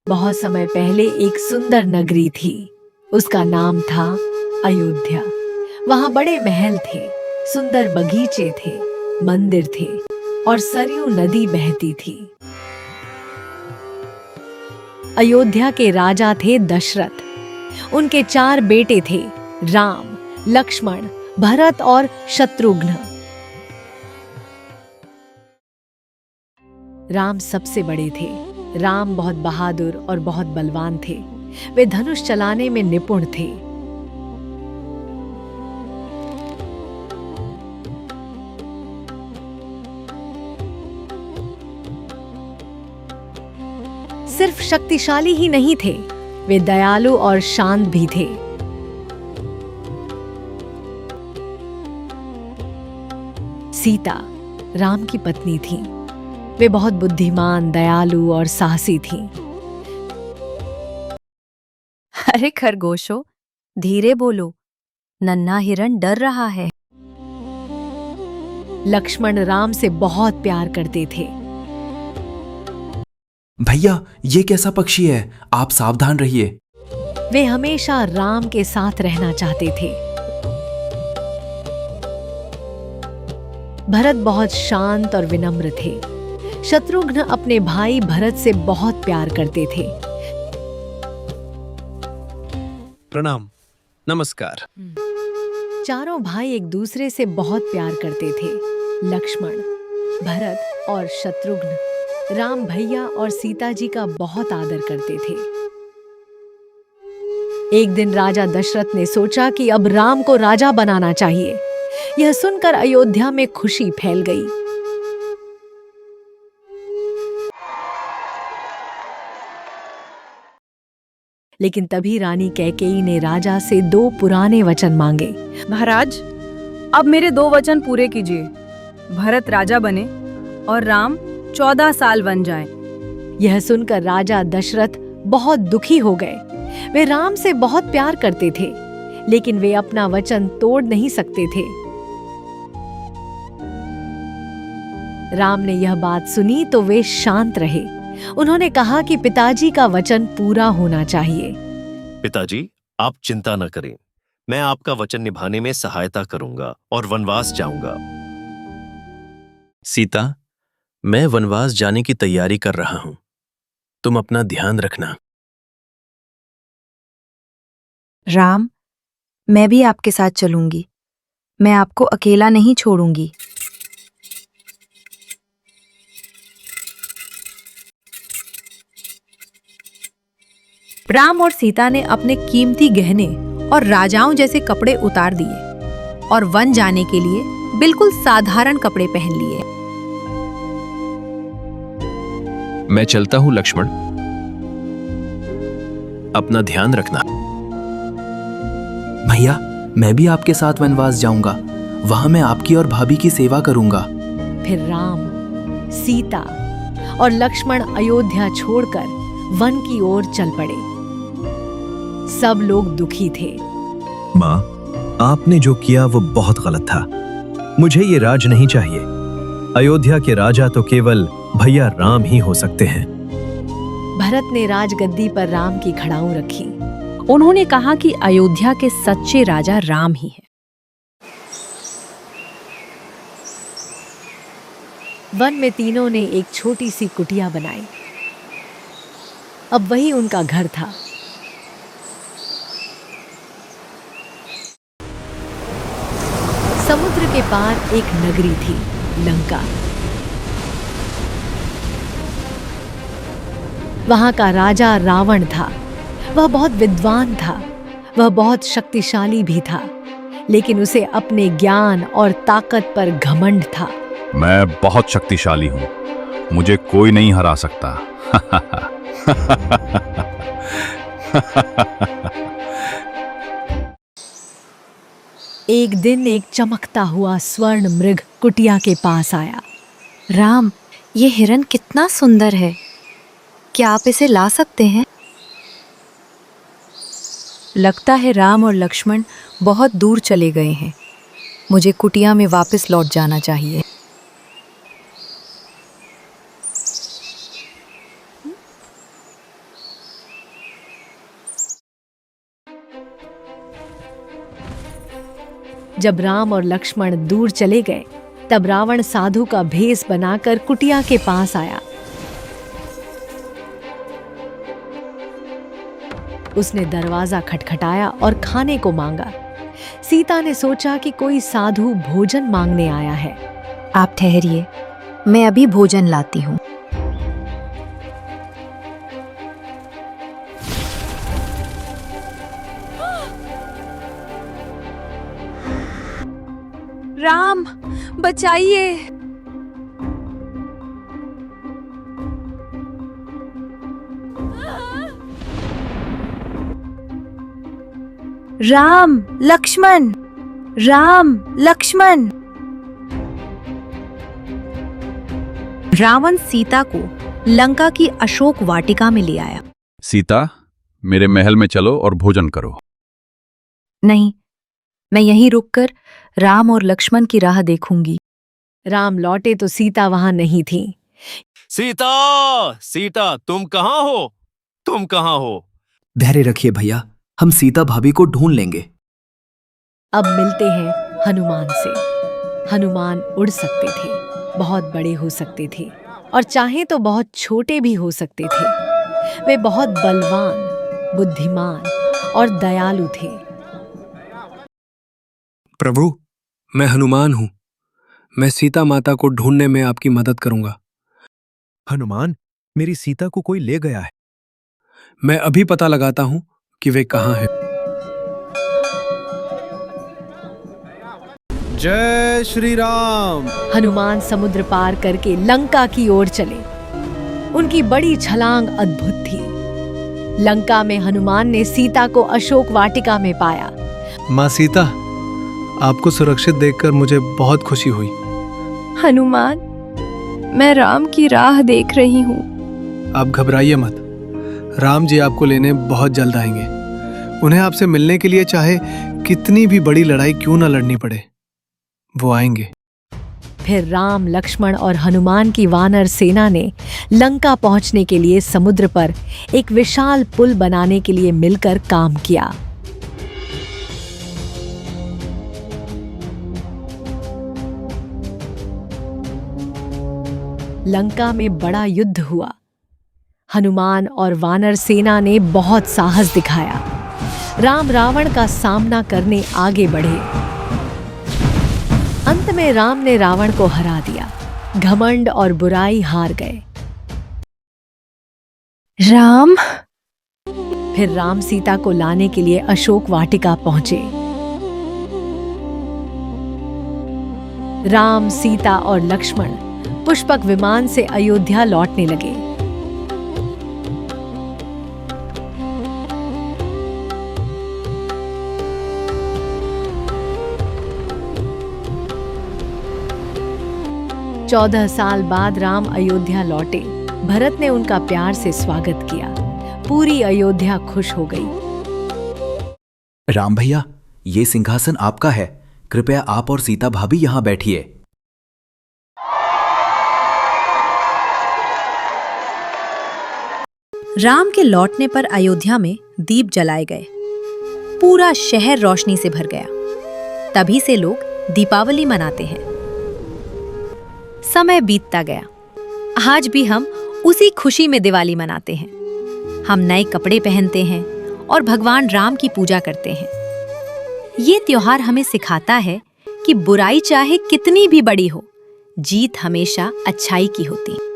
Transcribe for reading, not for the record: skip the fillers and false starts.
बहुत समय पहले एक सुंदर नगरी थी। उसका नाम था अयोध्या। वहां बड़े महल थे, सुंदर बगीचे थे, मंदिर थे और सरयू नदी बहती थी। अयोध्या के राजा थे दशरथ। उनके 4 बेटे थे, राम, लक्ष्मण, भरत और शत्रुघ्न। राम सबसे बड़े थे। राम बहुत बहादुर और बहुत बलवान थे। वे धनुष चलाने में निपुण थे। सिर्फ शक्तिशाली ही नहीं थे, वे दयालु और शांत भी थे। सीता राम की पत्नी थी। वे बहुत बुद्धिमान, दयालु और साहसी थीं। अरे खरगोशों, धीरे बोलो, नन्हा हिरण डर रहा है। लक्ष्मण राम से बहुत प्यार करते थे। भैया, ये कैसा पक्षी है? आप सावधान रहिए। वे हमेशा राम के साथ रहना चाहते थे। भरत बहुत शांत और विनम्र थे। शत्रुघ्न अपने भाई भरत से बहुत प्यार करते थे। प्रणाम, नमस्कार। चारों भाई एक दूसरे से बहुत प्यार करते थे। लक्ष्मण, भरत और शत्रुघ्न राम भैया और सीता जी का बहुत आदर करते थे। एक दिन राजा दशरथ ने सोचा कि अब राम को राजा बनाना चाहिए। यह सुनकर अयोध्या में खुशी फैल गई। लेकिन तभी रानी कैकेयी ने राजा से 2 पुराने वचन मांगे। महाराज, अब मेरे 2 वचन पूरे कीजिए। भरत राजा बने और राम 14 साल बन जाए। यह सुनकर राजा दशरथ बहुत दुखी हो गए। वे राम से बहुत प्यार करते थे, लेकिन वे अपना वचन तोड़ नहीं सकते थे। राम ने यह बात सुनी तो वे शांत रहे। उन्होंने कहा कि पिताजी का वचन पूरा होना चाहिए। पिताजी, आप चिंता न करें, मैं आपका वचन निभाने में सहायता करूंगा और वनवास जाऊंगा। सीता, मैं वनवास जाने की तैयारी कर रहा हूं। तुम अपना ध्यान रखना। राम, मैं भी आपके साथ चलूंगी। मैं आपको अकेला नहीं छोड़ूंगी। राम और सीता ने अपने कीमती गहने और राजाओं जैसे कपड़े उतार दिए और वन जाने के लिए बिल्कुल साधारण कपड़े पहन लिए। मैं चलता हूं लक्ष्मण। अपना ध्यान रखना। भैया, मैं भी आपके साथ वनवास जाऊंगा। वहां मैं आपकी और भाभी की सेवा करूंगा। फिर राम, सीता और लक्ष्मण अयोध्या छोड़कर वन की ओर चल पड़े। सब लोग दुखी थे। माँ, आपने जो किया वो बहुत गलत था। मुझे ये राज नहीं चाहिए। अयोध्या के राजा तो केवल भैया राम ही हो सकते हैं। भरत ने राजगद्दी पर राम की खड़ाऊं रखी। उन्होंने कहा कि अयोध्या के सच्चे राजा राम ही हैं। वन में तीनों ने एक छोटी सी कुटिया बनाई। अब वही उनका घर था। समुद्र के पार एक नगरी थी, लंका। वहां का राजा रावण था। वह बहुत विद्वान था। वह बहुत शक्तिशाली भी था, लेकिन उसे अपने ज्ञान और ताकत पर घमंड था। मैं बहुत शक्तिशाली हूं, मुझे कोई नहीं हरा सकता। एक दिन एक चमकता हुआ स्वर्ण मृग कुटिया के पास आया। राम, ये हिरन कितना सुंदर है। क्या आप इसे ला सकते हैं? लगता है राम और लक्ष्मण बहुत दूर चले गए हैं। मुझे कुटिया में वापस लौट जाना चाहिए। जब राम और लक्ष्मण दूर चले गए, तब रावण साधु का भेष बनाकर कुटिया के पास आया। उसने दरवाजा खटखटाया और खाने को मांगा। सीता ने सोचा कि कोई साधु भोजन मांगने आया है। आप ठहरिए, मैं अभी भोजन लाती हूँ। राम, बचाइए। राम, लक्ष्मण, राम, लक्ष्मण। रावण सीता को लंका की अशोक वाटिका में ले आया। सीता, मेरे महल में चलो और भोजन करो। नहीं, मैं यहीं रुककर राम और लक्ष्मण की राह देखूंगी। राम लौटे तो सीता वहां नहीं थी। सीता, सीता, तुम कहाँ हो? तुम कहाँ हो? धैर्य रखिए भैया, हम सीता भाभी को ढूंढ लेंगे। अब मिलते हैं हनुमान से। हनुमान उड़ सकते थे, बहुत बड़े हो सकते थे और चाहे तो बहुत छोटे भी हो सकते थे। वे बहुत बलवान, बुद्धिमान और दयालु थे। प्रभु, मैं हनुमान हूँ। मैं सीता माता को ढूंढने में आपकी मदद करूंगा। हनुमान, मेरी सीता को कोई ले गया है। मैं अभी पता लगाता हूँ कि वे कहाँ हैं। जय श्री राम। हनुमान समुद्र पार करके लंका की ओर चले। उनकी बड़ी छलांग अद्भुत थी। लंका में हनुमान ने सीता को अशोक वाटिका में पाया। माँ सीता, आपको सुरक्षित देखकर मुझे बहुत खुशी हुई। हनुमान, मैं राम की राह देख रही हूँ। आप घबराइए मत, राम जी आपको लेने बहुत जल्द आएंगे। उन्हें आपसे मिलने के लिए चाहे कितनी भी बड़ी लड़ाई क्यों न लड़नी पड़े, वो आएंगे। फिर राम, लक्ष्मण और हनुमान की वानर सेना ने लंका पहुंचने के लिए समुद्र पर एक विशाल पुल बनाने के लिए मिलकर काम किया। लंका में बड़ा युद्ध हुआ। हनुमान और वानर सेना ने बहुत साहस दिखाया। राम रावण का सामना करने आगे बढ़े। अंत में राम ने रावण को हरा दिया। घमंड और बुराई हार गए। राम। फिर राम सीता को लाने के लिए अशोक वाटिका पहुंचे। राम, सीता और लक्ष्मण पुष्पक विमान से अयोध्या लौटने लगे। चौदह साल बाद राम अयोध्या लौटे। भरत ने उनका प्यार से स्वागत किया। पूरी अयोध्या खुश हो गई। राम भैया, ये सिंहासन आपका है। कृपया आप और सीता भाभी यहाँ बैठिए। राम के लौटने पर अयोध्या में दीप जलाए गए। पूरा शहर रोशनी से भर गया। तभी से लोग दीपावली मनाते हैं। समय बीतता गया। आज भी हम उसी खुशी में दिवाली मनाते हैं। हम नए कपड़े पहनते हैं और भगवान राम की पूजा करते हैं। ये त्योहार हमें सिखाता है कि बुराई चाहे कितनी भी बड़ी हो, जीत हमेशा अच्छाई की होती है।